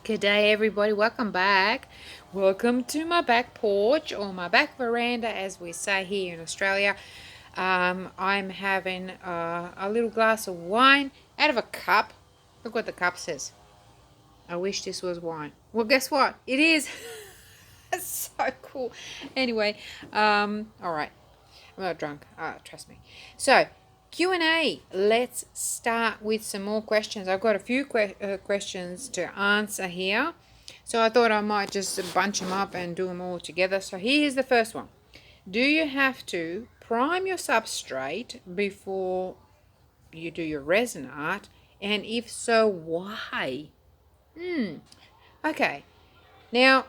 Good day, everybody. Welcome back. Welcome to my back porch, or my back veranda, as we say here in Australia. I'm having a little glass of wine out of a cup. Look what the cup says. I wish this was wine. Well, guess what? It is. It's so cool. Anyway, all right. I'm not drunk. Trust me. So, Q&A. Let's start with some more questions. I've got a few questions to answer here. So I thought I might just bunch them up and do them all together. So here's the first one. Do you have to prime your substrate before you do your resin art? And if so, why? Okay. Now,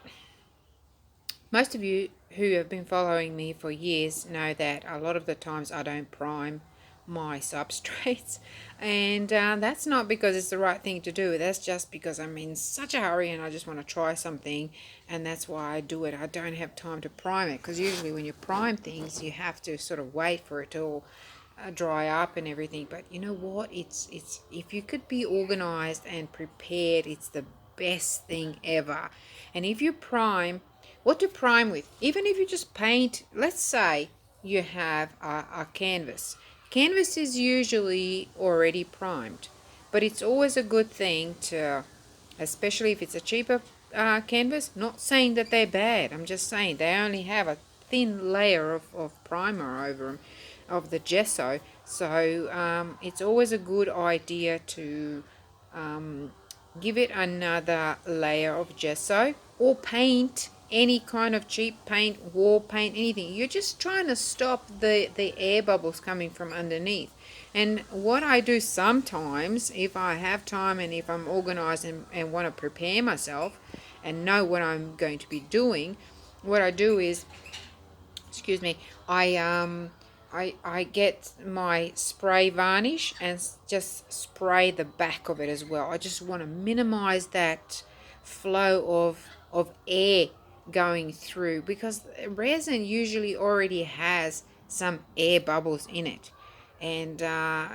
most of you who have been following me for years know that a lot of the times I don't prime my substrates, and that's not because it's the right thing to do. That's just because I'm in such a hurry and I just want to try something, and that's why I do it. I don't have time to prime it, because usually when you prime things you have to sort of wait for it to all dry up and everything. But you know what, it's if you could be organized and prepared, it's the best thing ever. And if you prime, what to prime with, even if you just paint, let's say you have a canvas. Canvas is usually already primed, but it's always a good thing to, especially if it's a cheaper canvas, not saying that they're bad, I'm just saying they only have a thin layer of primer over them, of the gesso. So it's always a good idea to give it another layer of gesso, or paint, any kind of cheap paint, wall paint, anything. You're just trying to stop the air bubbles coming from underneath. And what I do sometimes, if I have time and if I'm organized and want to prepare myself and know what I'm going to be doing, what I do is, excuse me, I get my spray varnish and just spray the back of it as well. I just want to minimize that flow of air going through, because resin usually already has some air bubbles in it. And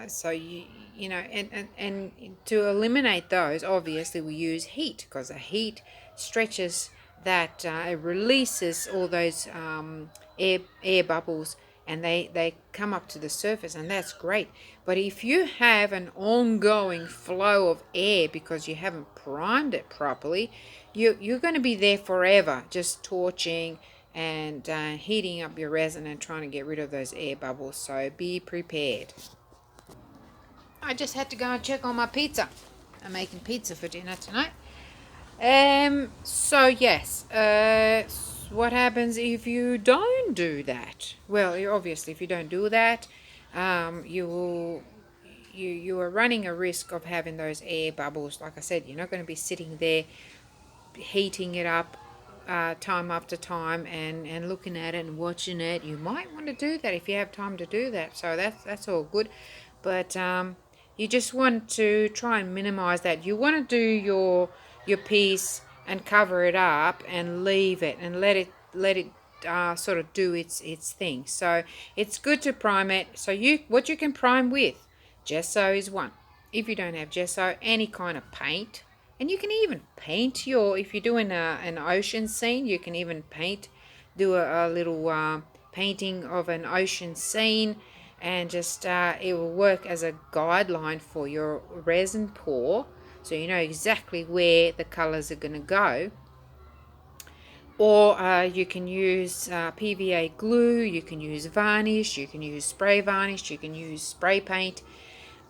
so you know, and to eliminate those, obviously we use heat, because the heat stretches that, it releases all those air bubbles, and they come up to the surface, and that's great. But if you have an ongoing flow of air because you haven't primed it properly, you're going to be there forever, just torching and heating up your resin and trying to get rid of those air bubbles. So be prepared. I just had to go and check on my pizza. I'm making pizza for dinner tonight. So yes, what happens if you don't do that? Well, obviously, if you don't do that, you are running a risk of having those air bubbles. Like I said, you're not going to be sitting there heating it up time after time and looking at it and watching it. You might want to do that if you have time to do that. So that's all good, but you just want to try and minimize that. You want to do your piece and cover it up and leave it and let it sort of do its thing. So it's good to prime it. So what you can prime with, gesso is one. If you don't have gesso, any kind of paint. And you can even paint if you're doing an ocean scene, you can even do a little painting of an ocean scene, and just it will work as a guideline for your resin pour, so you know exactly where the colors are going to go. Or you can use PVA glue, you can use varnish, you can use spray varnish, you can use spray paint.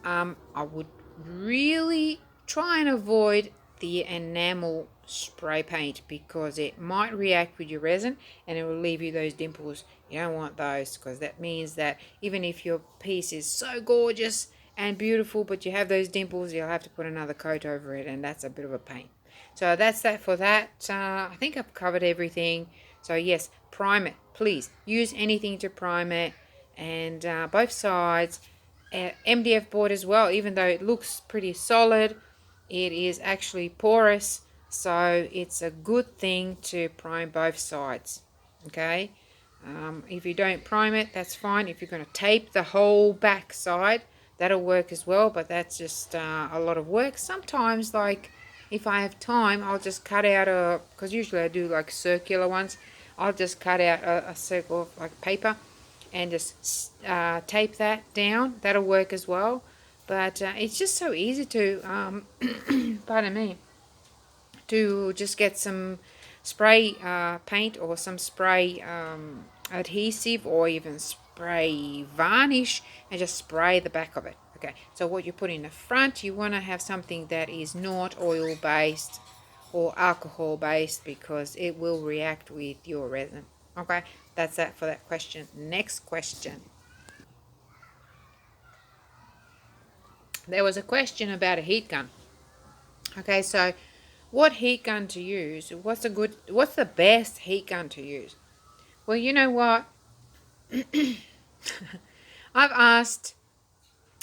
I would really try and avoid the enamel spray paint, because it might react with your resin and it will leave you those dimples. You don't want those, because that means that even if your piece is so gorgeous and beautiful but you have those dimples, you'll have to put another coat over it, and that's a bit of a pain. So that's that for that. I think I've covered everything. So yes, prime it, please. Use anything to prime it, and both sides. MDF board as well, even though it looks pretty solid, it is actually porous, so it's a good thing to prime both sides. Okay, if you don't prime it, that's fine. If you're going to tape the whole back side, that'll work as well, but that's just a lot of work. Sometimes, like if I have time, I'll just cut out a, because usually I do like circular ones, I'll just cut out a circle of like paper and just tape that down. That'll work as well. But it's just so easy to, pardon me, to just get some spray paint or some spray adhesive or even spray varnish and just spray the back of it. Okay, so what you put in the front, you want to have something that is not oil based or alcohol based because it will react with your resin. Okay, that's that for that question. Next question. There was a question about a heat gun. Okay, so what heat gun to use? What's the best heat gun to use? Well, you know what? I've asked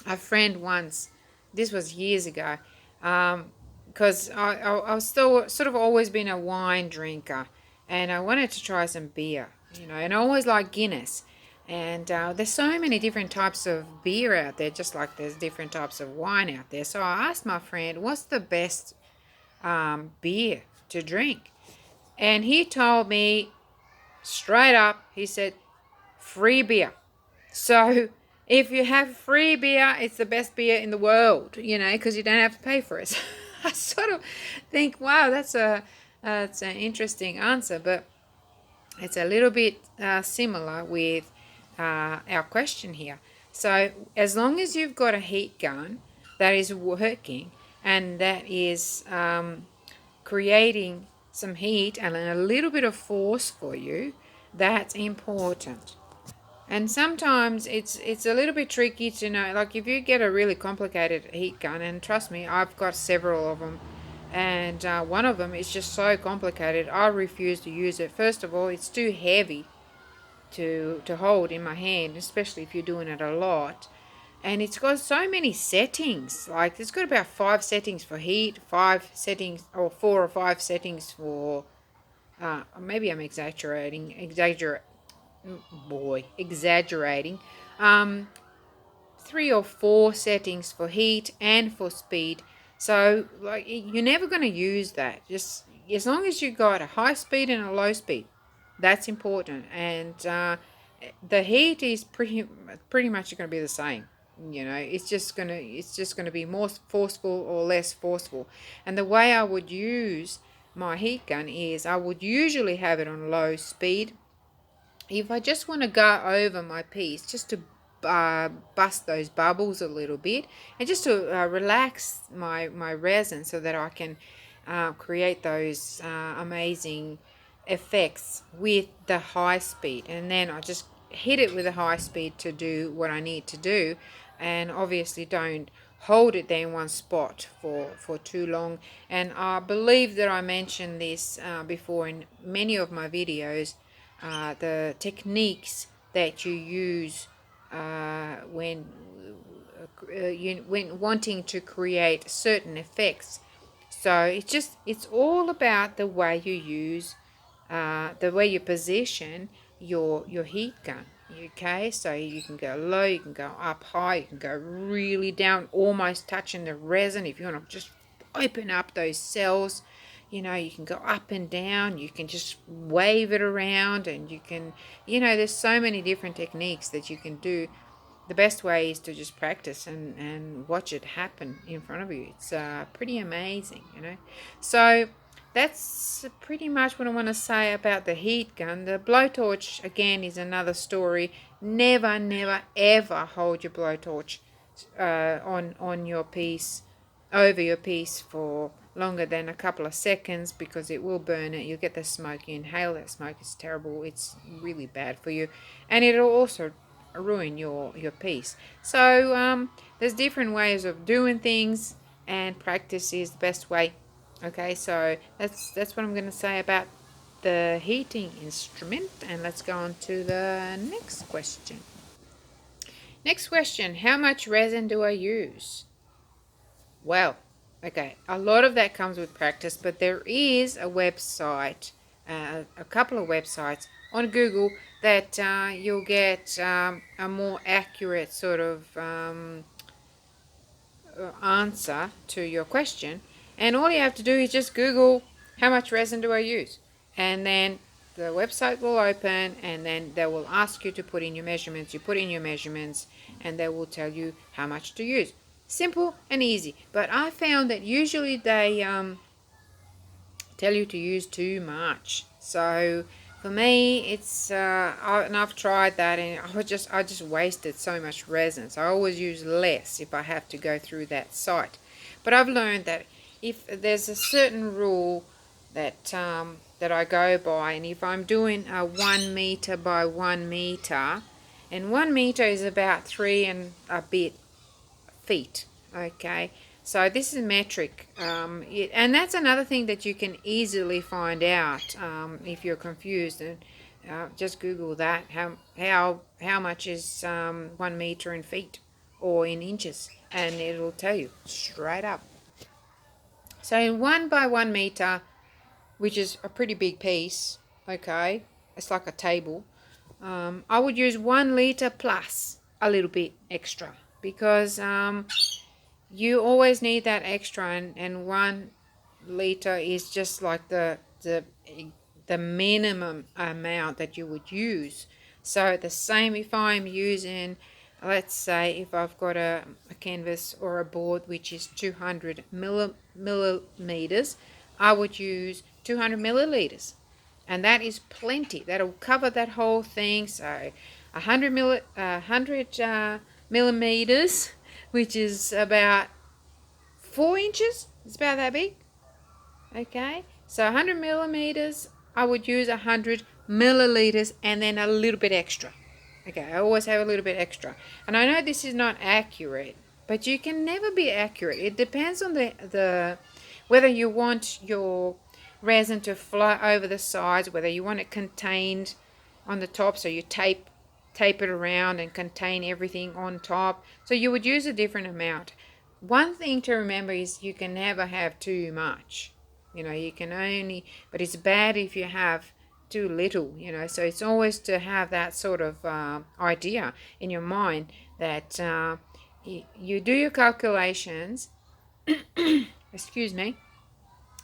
a friend once, this was years ago, because I was still sort of always been a wine drinker and I wanted to try some beer, and I always like Guinness. And there's so many different types of beer out there, just like there's different types of wine out there. So I asked my friend, what's the best beer to drink? And he told me straight up, he said, free beer. So if you have free beer, it's the best beer in the world, because you don't have to pay for it. I sort of think, wow, that's an interesting answer, but it's a little bit similar with our question here. So as long as you've got a heat gun that is working and that is creating some heat and a little bit of force for you, that's important. And sometimes it's a little bit tricky to know, like if you get a really complicated heat gun, and trust me, I've got several of them, and one of them is just so complicated, I refuse to use it. First of all, it's too heavy to hold in my hand, especially if you're doing it a lot. And it's got so many settings. Like it's got about 5 settings for heat, 5 settings, or 4 or 5 settings for. Maybe I'm exaggerating. Um, 3 or 4 settings for heat and for speed. So like you're never going to use that. Just as long as you got a high speed and a low speed, that's important. And the heat is pretty much going to be the same. It's just gonna be more forceful or less forceful. And the way I would use my heat gun is I would usually have it on low speed if I just want to go over my piece, just to bust those bubbles a little bit, and just to relax my resin so that I can create those amazing effects with the high speed. And then I just hit it with a high speed to do what I need to do, and obviously don't hold it there in one spot for too long. And I believe that I mentioned this before in many of my videos, the techniques that you use when wanting to create certain effects. So it's all about the way you use, the way you position your heat gun. Okay, so you can go low, you can go up high, you can go really down, almost touching the resin. If you want to just open up those cells, you can go up and down, you can just wave it around, and you can, there's so many different techniques that you can do. The best way is to just practice and watch it happen in front of you. It's pretty amazing. So that's pretty much what I want to say about the heat gun. The blowtorch, again, is another story. Never, never, ever hold your blowtorch on your piece, over your piece for longer than a couple of seconds, because it will burn it. You'll get the smoke. You inhale that smoke. It's terrible. It's really bad for you. And it'll also ruin your piece. So there's different ways of doing things, and practice is the best way. Okay, so that's what I'm going to say about the heating instrument, and let's go on to the next question. Next question, how much resin do I use? Well, okay, a lot of that comes with practice, but there is a website, a couple of websites on Google that you'll get a more accurate sort of answer to your question. And all you have to do is just Google how much resin do I use, and then the website will open, and then they will ask you to put in your measurements. You put in your measurements, and they will tell you how much to use. Simple and easy. But I found that usually they tell you to use too much. So for me, it's and I've tried that, and I just wasted so much resin. So I always use less if I have to go through that site. But I've learned that if there's a certain rule that that I go by, and if I'm doing a 1 meter by 1 meter, and 1 meter is about 3 and a bit feet, okay, so this is metric, and that's another thing that you can easily find out if you're confused, and just Google that, how much is 1 meter in feet or in inches, and it'll tell you straight up. So in 1 by 1 meter, which is a pretty big piece, okay, it's like a table, I would use 1 liter plus a little bit extra, because you always need that extra, and 1 liter is just like the minimum amount that you would use. So the same if I'm using, let's say if I've got a canvas or a board which is 200 millimeters, I would use 200 milliliters, and that is plenty. That'll cover that whole thing. So 100 millimeters, which is about 4 inches. It's about that big. Okay, so 100 millimeters, I would use 100 milliliters and then a little bit extra. Okay, I always have a little bit extra. And I know this is not accurate, but you can never be accurate. It depends on the whether you want your resin to flow over the sides, whether you want it contained on the top, so you tape it around and contain everything on top. So you would use a different amount. One thing to remember is you can never have too much. You can only, but it's bad if you have too little, so it's always to have that sort of idea in your mind that you do your calculations, excuse me,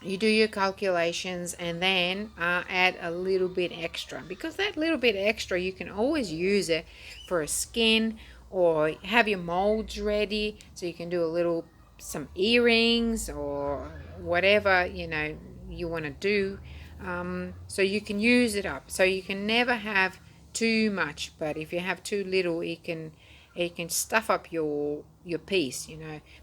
you do your calculations, and then add a little bit extra, because that little bit extra you can always use it for a skin, or have your molds ready so you can do some earrings or whatever you want to do, so you can use it up. So you can never have too much, but if you have too little, it can stuff up your piece,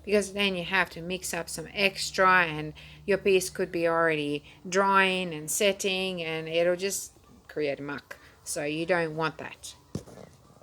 because then you have to mix up some extra, and your piece could be already drying and setting, and it'll just create a muck. So you don't want that.